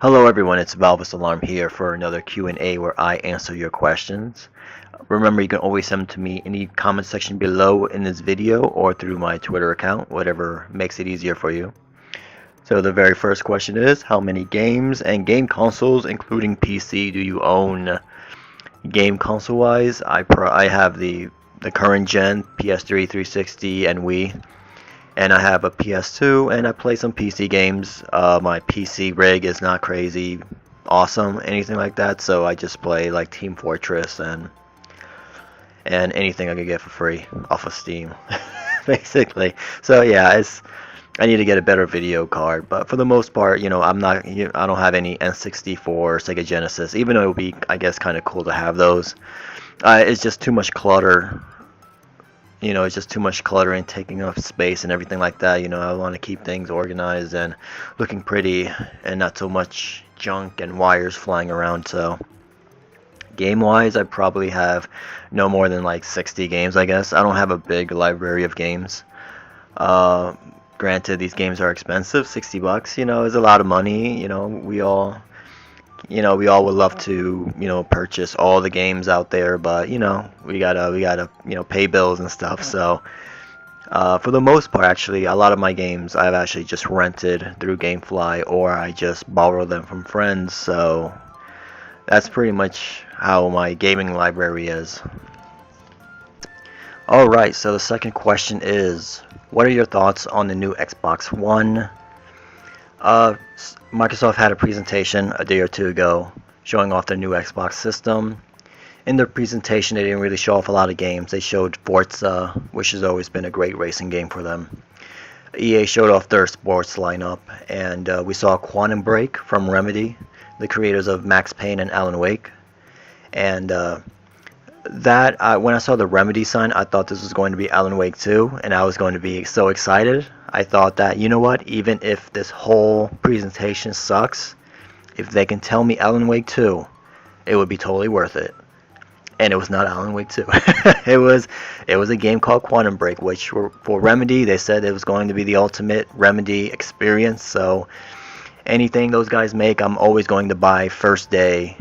Hello everyone, it's Valvis Alarm here for another Q&A where I answer your questions. Remember, you can always send them to me in the comment section below in this video or through my Twitter account, whatever makes it easier for you. So the very first question is, how many games and game consoles, including PC, do you own? Game console wise, I have the current gen PS3, 360, and Wii. And I have a PS2, and I play some PC games. My PC rig is not crazy awesome, anything like that, so I just play like Team Fortress and anything I can get for free off of Steam, basically. So yeah, I need to get a better video card, but for the most part, I don't have any N64 or Sega Genesis, even though it would be, I guess, kind of cool to have those. It's just too much clutter. It's just too much clutter and taking up space and everything like that. I want to keep things organized and looking pretty and not so much junk and wires flying around. So, game-wise, I probably have no more than like 60 games, I guess. I don't have a big library of games. Uh, Granted, these games are expensive. 60 bucks, is a lot of money. We all would love to, purchase all the games out there, but we gotta, pay bills and stuff. So, for the most part, actually, a lot of my games I've actually just rented through GameFly or I just borrow them from friends. So that's pretty much how my gaming library is. All right. So the second question is, what are your thoughts on the new Xbox One? Microsoft had a presentation a day or two ago showing off their new Xbox system. In their presentation, they didn't really show off a lot of games. They showed Forza, which has always been a great racing game for them. EA showed off their sports lineup, and we saw Quantum Break from Remedy, the creators of Max Payne and Alan Wake. And when I saw the Remedy sign, I thought this was going to be Alan Wake 2, and I was going to be so excited. I thought that, you know what, even if this whole presentation sucks, if they can tell me Alan Wake 2, it would be totally worth it. And it was not Alan Wake 2. it was a game called Quantum Break, which for Remedy, they said it was going to be the ultimate Remedy experience. So anything those guys make, I'm always going to buy first day.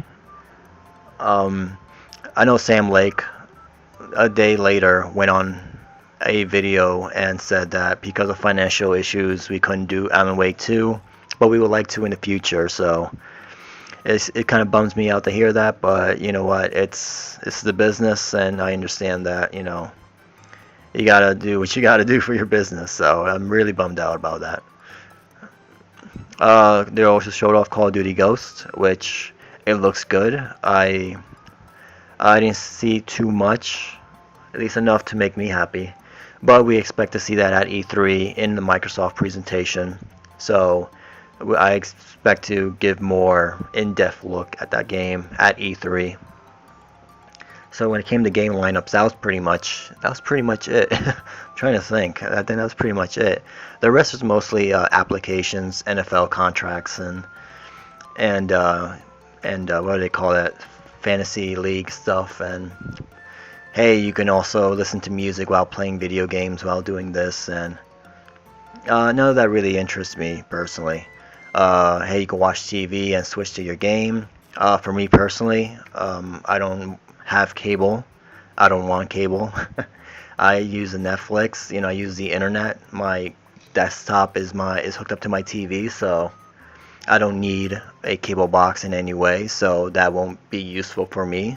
I know Sam Lake, a day later, went on a video and said that because of financial issues, we couldn't do Alan Wake 2, but we would like to in the future. So it kind of bums me out to hear that, but you know what? It's the business, and I understand that. You gotta do what you gotta do for your business. So I'm really bummed out about that. They also showed off Call of Duty Ghost, which it looks good. I didn't see too much, at least enough to make me happy. But we expect to see that at E3 in the Microsoft presentation. So I expect to give more in-depth look at that game at E3. So when it came to game lineups, that was pretty much it. I'm trying to think. I think that was pretty much it. The rest is mostly applications, NFL contracts, and what do they call that? Fantasy league stuff. And hey, you can also listen to music while playing video games while doing this, and none of that really interests me personally. Hey, you can watch TV and switch to your game. For me personally, I don't have cable. I don't want cable. I use the Netflix. I use the internet. My desktop is hooked up to my TV, so I don't need a cable box in any way. So that won't be useful for me.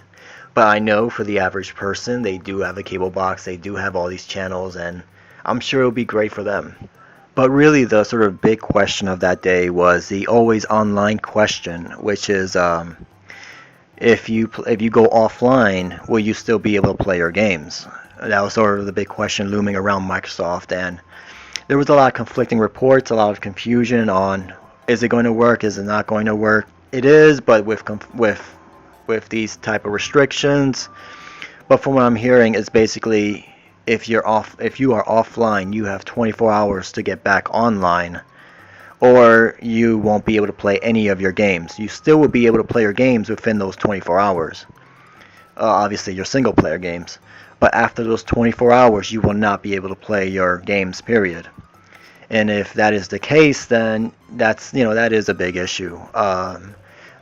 But I know for the average person, they do have a cable box. They do have all these channels, and I'm sure it'll be great for them. But really, the sort of big question of that day was the always online question, which is, if you go offline, will you still be able to play your games? That was sort of the big question looming around Microsoft, and there was a lot of conflicting reports, a lot of confusion on, is it going to work, is it not going to work? It is, but with these type of restrictions. But from what I'm hearing, it's basically if you are offline, you have 24 hours to get back online, or you won't be able to play any of your games. You still will be able to play your games within those 24 hours. Obviously, your single player games. But after those 24 hours, you will not be able to play your games, period. And if that is the case, then that is a big issue.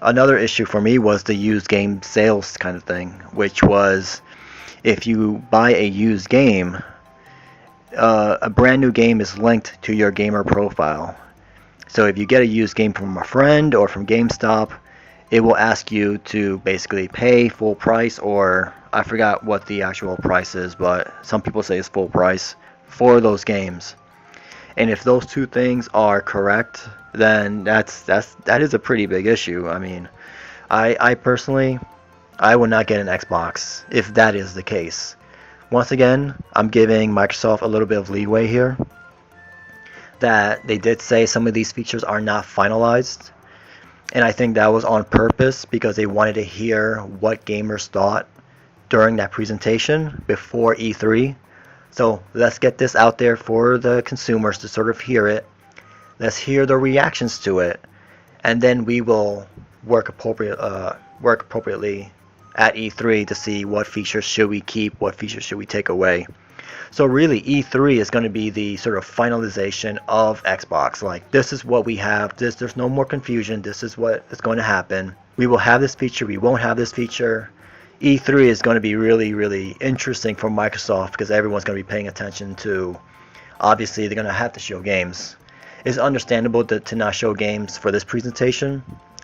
Another issue for me was the used game sales kind of thing, which was if you buy a used game, a brand new game is linked to your gamer profile. So if you get a used game from a friend or from GameStop, it will ask you to basically pay full price, or I forgot what the actual price is, but some people say it's full price for those games. And if those two things are correct, then that is a pretty big issue. I mean, I personally, I would not get an Xbox if that is the case. Once again, I'm giving Microsoft a little bit of leeway here, that they did say some of these features are not finalized, and I think that was on purpose because they wanted to hear what gamers thought during that presentation before E3. So let's get this out there for the consumers to sort of hear it. Let's hear the reactions to it, and then we will work appropriately at E3 to see what features should we keep, what features should we take away. So really, E3 is going to be the sort of finalization of Xbox. Like, this is what we have. There's no more confusion. This is what is going to happen. We will have this feature. We won't have this feature. E3 is going to be really, really interesting for Microsoft because everyone's going to be paying attention to. Obviously, they're going to have to show games. It's understandable to not show games for this presentation.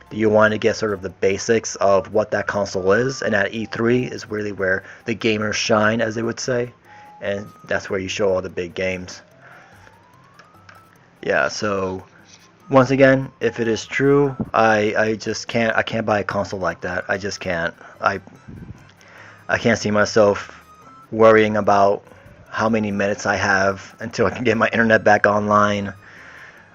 You want to get sort of the basics of what that console is, and at E3 is really where the gamers shine, as they would say, and that's where you show all the big games. Yeah, so once again, if it is true, I can't buy a console like that. I just can't. I can't see myself worrying about how many minutes I have until I can get my internet back online.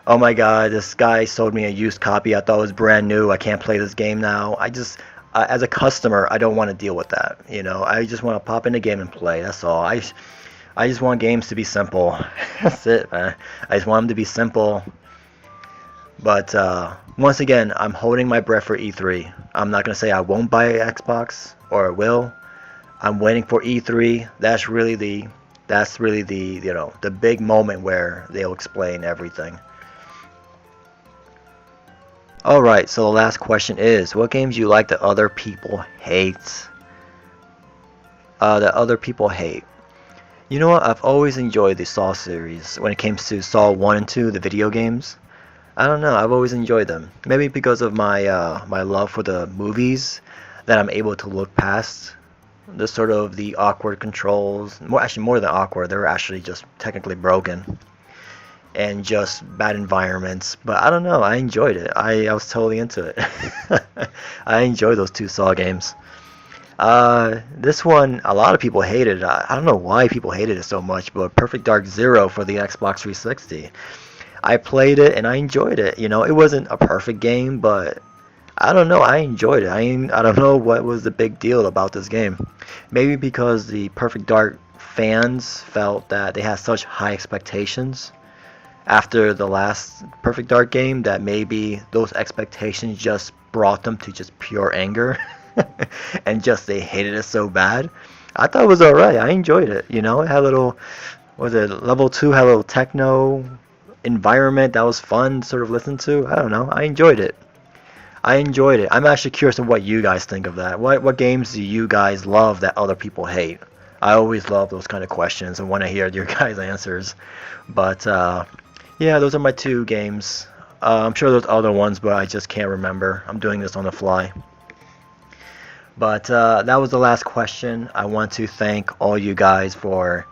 Oh my god, this guy sold me a used copy. I thought it was brand new. I can't play this game now. As a customer, I don't want to deal with that. I just want to pop in the game and play. That's all. I just want games to be simple. That's it, man. I just want them to be simple. But once again, I'm holding my breath for E3. I'm not gonna say I won't buy an Xbox or I will. I'm waiting for E3. That's really the the big moment where they'll explain everything. Alright, so the last question is, what games you like that other people hate? That other people hate. You know what? I've always enjoyed the Saw series when it comes to Saw 1 and 2, the video games. I don't know, I've always enjoyed them. Maybe because of my my love for the movies, that I'm able to look past the sort of the awkward controls. More than awkward, they're actually just technically broken. And just bad environments, but I don't know, I enjoyed it. I was totally into it. I enjoyed those two Saw games. This one, a lot of people hated it. I don't know why people hated it so much, but Perfect Dark Zero for the Xbox 360. I played it and I enjoyed it. It wasn't a perfect game, but I don't know, I enjoyed it. I don't know what was the big deal about this game. Maybe because the Perfect Dark fans felt that they had such high expectations after the last Perfect Dark game, that maybe those expectations just brought them to just pure anger and just they hated it so bad. I thought it was alright. I enjoyed it. It had a little, level 2 had a little techno environment that was fun to sort of listen to. I don't know. I enjoyed it. I'm actually curious of what you guys think of that. What games do you guys love that other people hate? I always love those kind of questions and want to hear your guys' answers. But yeah, those are my two games. I'm sure there's other ones, but I just can't remember. I'm doing this on the fly. But that was the last question. I want to thank all you guys for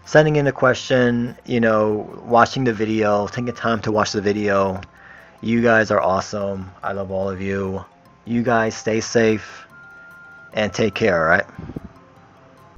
sending in a question, watching the video, taking time to watch the video. You guys are awesome. I love all of you. You guys stay safe and take care, alright?